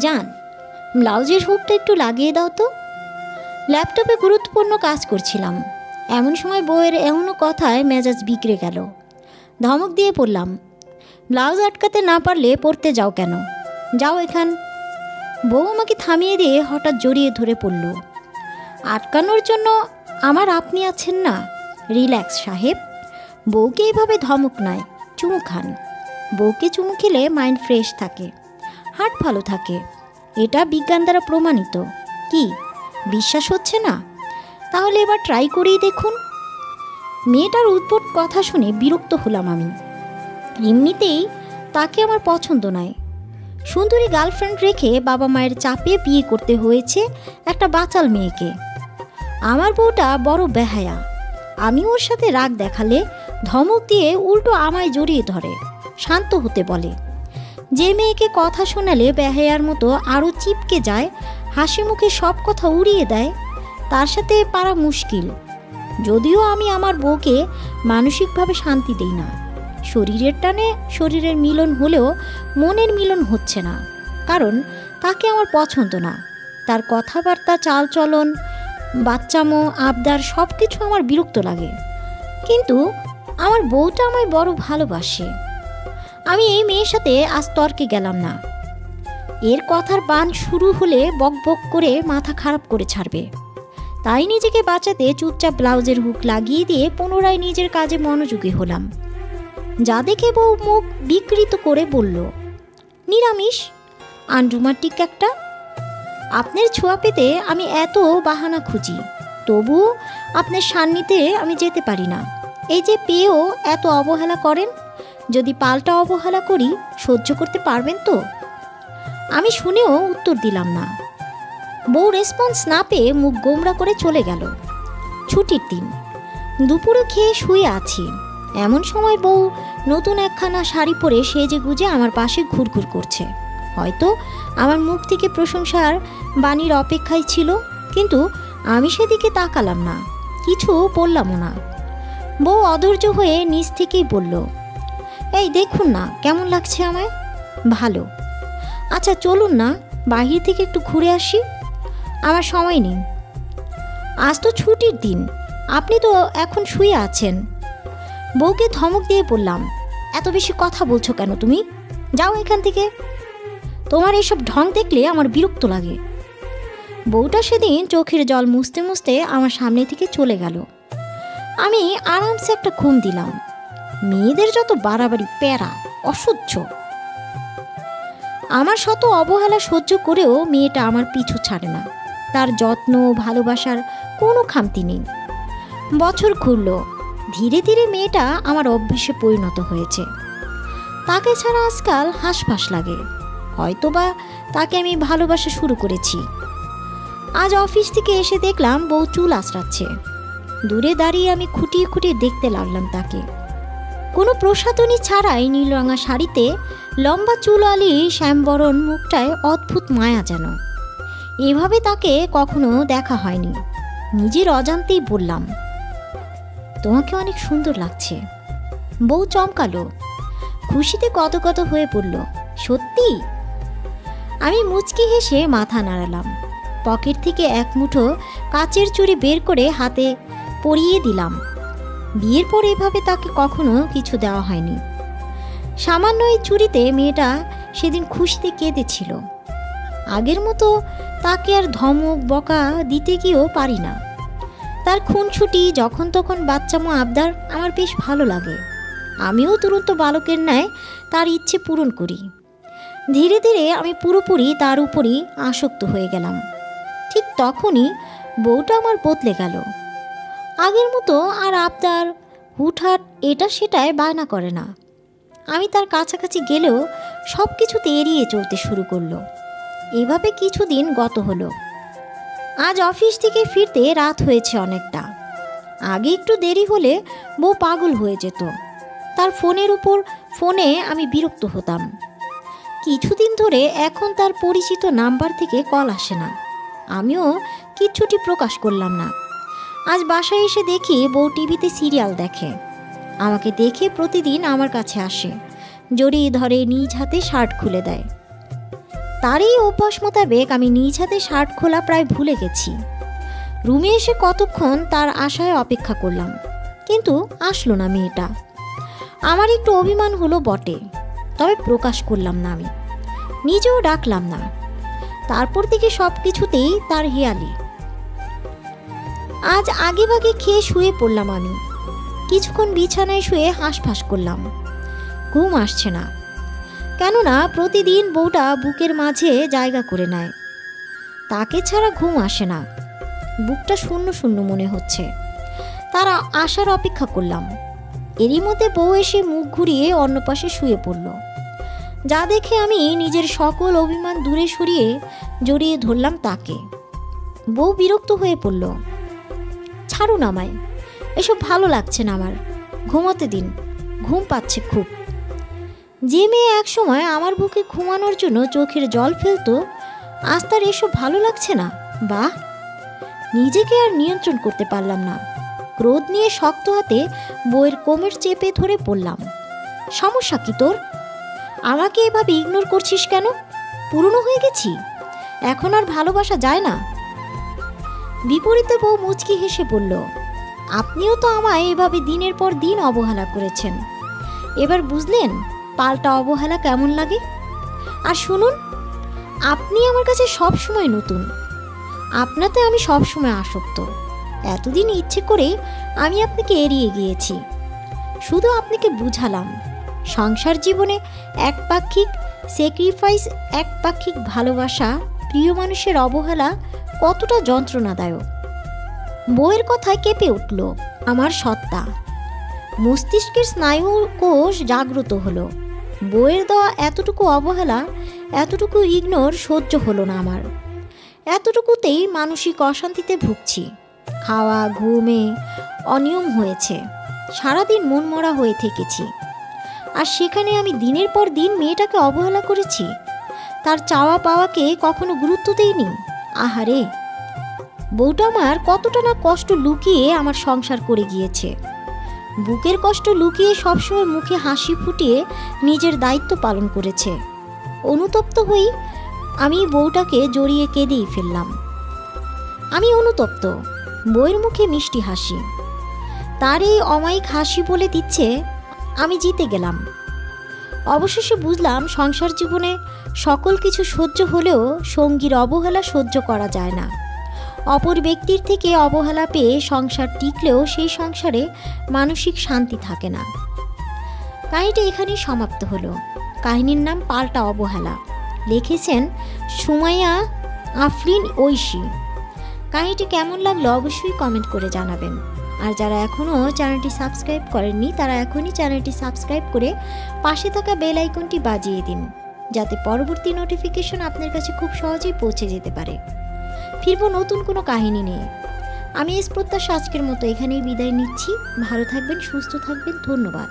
যান, ব্লাউজের হুকটা একটু লাগিয়ে দাও তো। ল্যাপটপে গুরুত্বপূর্ণ কাজ করছিলাম, এমন সময় বউয়ের এমনও কথায় মেজাজ বিগড়ে গেল। ধমক দিয়ে পড়লাম, ব্লাউজ আটকাতে না পারলে পড়তে যাও কেন? যাও এখান। বউ আমাকে থামিয়ে দিয়ে হঠাৎ জড়িয়ে ধরে পড়ল। আটকানোর জন্য আমার আপনি আছেন না। রিল্যাক্স সাহেব। বউকে এইভাবে ধমক নয়, চুমু খান। বউকে চুমু খেলে মাইন্ড ফ্রেশ থাকে, হার্ট ভালো থাকে। এটা বিজ্ঞান দ্বারা প্রমাণিত। কি বিশ্বাস হচ্ছে না? তাহলে এবার ট্রাই করেই দেখুন। মেয়েটার উদ্ভট কথা শুনে বিরক্ত হলাম আমি। এমনিতেই তাকে আমার পছন্দ নয়। সুন্দরী গার্লফ্রেন্ড রেখে বাবা মায়ের চাপে বিয়ে করতে হয়েছে একটা বাচাল মেয়েকে। আমার বউটা বড় বেহায়া। আমি ওর সাথে রাগ দেখালে ধমক দিয়ে উল্টো আমায় জড়িয়ে ধরে, শান্ত হতে বলে। যে মেয়েকে কথা শোনালে বেহায়ার মতো আরও চিপকে যায়, হাসি মুখে সব কথা উড়িয়ে দেয়, তার সাথে পারা মুশকিল। যদিও আমি আমার বউকে মানসিকভাবে শান্তি দিই না। শরীরের টানে শরীরের মিলন হলেও মনের মিলন হচ্ছে না, কারণ তাকে আমার পছন্দ না। তার কথাবার্তা, চালচলন, বাচ্চামো, আবদার সব কিছু আমার বিরক্ত লাগে। কিন্তু আমার বউটা আমায় বড় ভালোবাসে। আমি এই মেয়ের সাথে আজ তর্কে গেলাম না। এর কথার বান শুরু হলে বক বক করে মাথা খারাপ করে ছাড়বে। তাই নিজেকে বাঁচাতে চুপচাপ ব্লাউজের হুক লাগিয়ে দিয়ে পুনরায় নিজের কাজে মনোযোগী হলাম। যা দেখে বউ মুখ বিকৃত করে বলল, নিরামিষ, আনরোমান্টিক একটা। আপনার ছোঁয়া পেতে আমি এত বাহানা খুঁজি, তবুও আপনার সান্নিধ্যে আমি যেতে পারি না। এই যে পেয়েও এত অবহেলা করেন, যদি পাল্টা অবহেলা করি সহ্য করতে পারবেন তো? আমি শুনেও উত্তর দিলাম না। বউ রেসপন্স না পেয়ে মুখ গোমড়া করে চলে গেল। ছুটির দিন, দুপুরে খেয়ে শুয়ে আছি। এমন সময় বউ নতুন একখানা শাড়ি পরে সেজে গুজে আমার পাশে ঘুরঘুর করছে। হয়তো আমার মুখ থেকে প্রশংসার বাণীর অপেক্ষায় ছিল, কিন্তু আমি সেদিকে তাকালাম না, কিছু বললামও না। বউ অধৈর্য হয়ে নিজ থেকেই বলল, এই দেখুন না কেমন লাগছে আমায়। ভালো। আচ্ছা চলুন না বাহির থেকে একটু ঘুরে আসি। আমার সময় নেই। আজ তো ছুটির দিন, আপনি তো এখন শুয়ে আছেন। বউকে ধমক দিয়ে বললাম, এত বেশি কথা বলছো কেন তুমি? যাও এখান থেকে। তোমার এসব ঢং দেখলে আমার বিরক্ত লাগে। বউটা সেদিন চোখের জল মুছতে মুছতে আমার সামনে থেকে চলে গেল। আমি আরামসে একটা ঘুম দিলাম। মেয়েদের যত বাড়াবাড়ি, প্যারা, অসহ্য। আমার শত অবহেলা সহ্য করেও মেয়েটা আমার পিছু ছাড়ে না। তার যত্ন, ভালোবাসার কোনো খামতি নেই। বছর ঘুরল, ধীরে ধীরে মেয়েটা আমার অভ্যেসে পরিণত হয়েছে। তাকে ছাড়া আজকাল হাঁসফাঁস লাগে। হয়তোবা তাকে আমি ভালোবাসা শুরু করেছি। আজ অফিস থেকে এসে দেখলাম বউ চুল আঁচড়াচ্ছে। দূরে দাঁড়িয়ে আমি খুঁটিয়ে খুঁটিয়ে দেখতে লাগলাম তাকে। কোনো প্রসাধনী ছাড়াই নীলরঙা শাড়িতে লম্বা চুলওয়ালি শ্যামবরণ মুখটায় অদ্ভুত মায়া যেন। এভাবে তাকে কখনো দেখা হয়নি। নিজের অজান্তেই বললাম, তোমাকে অনেক সুন্দর লাগছে। বউ চমকালো, খুশিতে কত হয়ে পড়ল। সত্যি? আমি মুচকি হেসে মাথা নাড়ালাম। পকেট থেকে এক মুঠো কাচের চুড়ি বের করে হাতে পরিয়ে দিলাম। বিয়ের পর এভাবে তাকে কখনো কিছু দেওয়া হয়নি। সামান্য এই চুড়িতে মেয়েটা সেদিন খুশিতে কেঁদেছিল। আগের মতো তাকে আর ধমক বকা দিতে গিয়েও পারি না। তার খুনছুটি, যখন তখন বাচ্চামো আবদার আমার বেশ ভালো লাগে। আমিও তুরন্ত বালকের ন্যায় তার ইচ্ছে পূরণ করি। ধীরে ধীরে আমি পুরোপুরি তার উপরই আসক্ত হয়ে গেলাম। ঠিক তখনই বউটা আমার বদলে গেল। আগের মতো আর আবদার, হুটহাট, এটা সেটায় বায়না করে না। আমি তার কাছাকাছি গেলেও সব কিছুতে এড়িয়ে চলতে শুরু করলো। এভাবে কিছুদিন গত হলো। আজ অফিস থেকে ফিরতে রাত হয়েছে অনেকটা। আগে একটু দেরি হলে বউ পাগল হয়ে যেত। তার ফোনে আমি বিরক্ত হতাম। কিছুদিন ধরে এখন তার পরিচিত নাম্বার থেকে কল আসে না। আমিও কিচ্ছুটি প্রকাশ করলাম না। আজ বাসায় এসে দেখি বউ টিভিতে সিরিয়াল দেখে। আমাকে দেখে প্রতিদিন আমার কাছে আসে, জড়িয়ে ধরে নিজ হাতে শার্ট খুলে দেয়। তার এই অভ্যাস মোতাবেক আমি নিজ হাতে শার্ট খোলা প্রায় ভুলে গেছি। রুমে এসে কতক্ষণ তার আশায় অপেক্ষা করলাম, কিন্তু আসলো না মেয়েটা। আমার একটু অভিমান হলো বটে, তবে প্রকাশ করলাম না, আমি নিজেও ডাকলাম না। তারপর থেকে সব কিছুতেই তার হেয়ালি। আজ আগেভাগে খেয়ে শুয়ে পড়লাম আমি। কিছুক্ষণ বিছানায় শুয়ে হাঁসফাঁস করলাম। ঘুম আসছে না, কেননা প্রতিদিন বউটা বুকের মাঝে জায়গা করে নেয়। তাকে ছাড়া ঘুম আসে না, বুকটা শূন্য শূন্য মনে হচ্ছে। তার আসার অপেক্ষা করলাম। এরই মধ্যে বউ এসে মুখ ঘুরিয়ে অন্য পাশে শুয়ে পড়ল, যা দেখে আমি নিজের সকল অভিমান দূরে সরিয়ে জড়িয়ে ধরলাম তাকে। বউ বিরক্ত হয়ে পড়ল। ছাড়ুন আমায়, এসব ভালো লাগছে না আমার, ঘুমোতে দিন, ঘুম পাচ্ছে খুব। যে মেয়ে একসময় আমার বুকে ঘুমানোর জন্য চোখের জল ফেলতো, আজ তার এসব ভালো লাগছে না। বাহ! নিজেকে আর নিয়ন্ত্রণ করতে পারলাম না। ক্রোধ নিয়ে শক্ত হাতে বউয়ের কোমর চেপে ধরে পড়লাম। সমস্যা কি তোর? আমাকে এভাবে ইগনোর করছিস কেন? পুরনো হয়ে গেছি, এখন আর ভালোবাসা যায় না? বিপরীতে বউ মুচকি হেসে বলল, আপনিও তো আমায় এভাবে দিনের পর দিন অবহেলা করেছেন, এবার বুঝলেন পাল্টা অবহেলা কেমন লাগে? আর শুনুন, আপনি আমার কাছে সবসময় নতুন, আপনাতে আমি সবসময় আসক্ত। এতদিন ইচ্ছে করে আমি আপনাকে এড়িয়ে গিয়েছি, শুধু আপনাকে বুঝালাম সংসার জীবনে একপাক্ষিক স্যাক্রিফাইস, একপাক্ষিক ভালোবাসা, প্রিয় মানুষের অবহেলা কতটা যন্ত্রণাদায়ক। বউয়ের কথায় কেঁপে উঠল আমার সত্তা। মস্তিষ্কের স্নায়ু কোষ জাগ্রত হলো। বউয়ের দেওয়া এতটুকু অবহেলা, এতটুকু ইগনোর সহ্য হলো না আমার। এতটুকুতেই মানসিক অশান্তিতে ভুগছি। খাওয়া ঘুমে অনিয়ম হয়েছে, সারাদিন মনমরা হয়ে থেকেছি। আর সেখানে আমি দিনের পর দিন মেয়েটাকে অবহেলা করেছি, তার চাওয়া পাওয়াকে কখনো গুরুত্ব দেইনি। আহারে, বউটা আমার কতটা না কষ্ট লুকিয়ে আমার সংসার করে গিয়েছে। বুকের কষ্ট লুকিয়ে সবসময় মুখে হাসি ফুটিয়ে নিজের দায়িত্ব পালন করেছে। অনুতপ্ত হই আমি, বউটাকে জড়িয়ে কেঁদেই ফেললাম। আমি অনুতপ্ত। বউয়ের মুখে মিষ্টি হাসি, তার এই অমায়িক হাসি বলে দিচ্ছে আমি জিতে গেলাম। অবশেষে বুঝলাম সংসার জীবনে সকল কিছু সহ্য হলেও সঙ্গীর অবহেলা সহ্য করা যায় না। অপর ব্যক্তির থেকে অবহেলা পেয়ে সংসার টিকলেও সেই সংসারে মানসিক শান্তি থাকে না। কাহিনীটি এখানেই সমাপ্ত হলো। কাহিনীর নাম পাল্টা অবহেলা, লিখেছেন সুমাইয়া আফরিন ঐশী। কাহিনীটি কেমন লাগলো অবশ্যই কমেন্ট করে জানাবেন। আর যারা এখনও চ্যানেলটি সাবস্ক্রাইব করেননি, তারা এখনই চ্যানেলটি সাবস্ক্রাইব করে পাশে থাকা বেল আইকনটি বাজিয়ে দিন, যাতে পরবর্তী নোটিফিকেশন আপনার কাছে খুব সহজেই পৌঁছে যেতে পারে। ফিরবো নতুন কোনো কাহিনী নিয়ে। আমি এস প্রত্যাশা আজকের মতো এখানেই বিদায় নিচ্ছি। ভালো থাকবেন, সুস্থ থাকবেন, ধন্যবাদ।